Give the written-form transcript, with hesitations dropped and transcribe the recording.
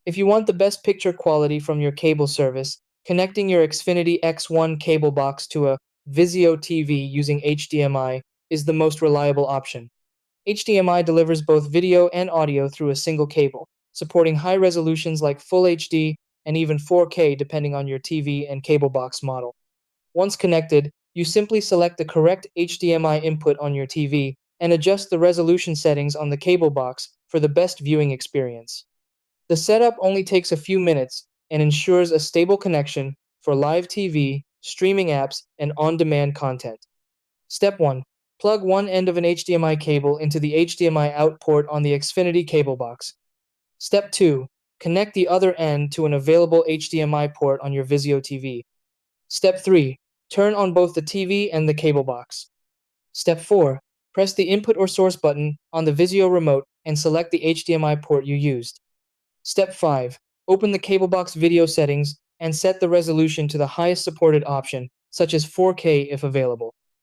If you want the best picture quality from your cable service, connecting your Xfinity X1 cable box to a VIZIO TV using HDMI is the most reliable option. HDMI delivers both video and audio through a single cable, supporting high resolutions like Full HD and even 4K depending on your TV and cable box model. Once connected, you simply select the correct HDMI input on your TV and adjust the resolution settings on the cable box for the best viewing experience. The setup only takes a few minutes and ensures a stable connection for live TV, streaming apps, and on-demand content. Step 1. Plug one end of an HDMI cable into the HDMI out port on the Xfinity cable box. Step 2. Connect the other end to an available HDMI port on your VIZIO TV. Step 3. Turn on both the TV and the cable box. Step 4. Press the input or source button on the VIZIO remote and select the HDMI port you used. Step 5. Open the cable box video settings and set the resolution to the highest supported option, such as 4K if available.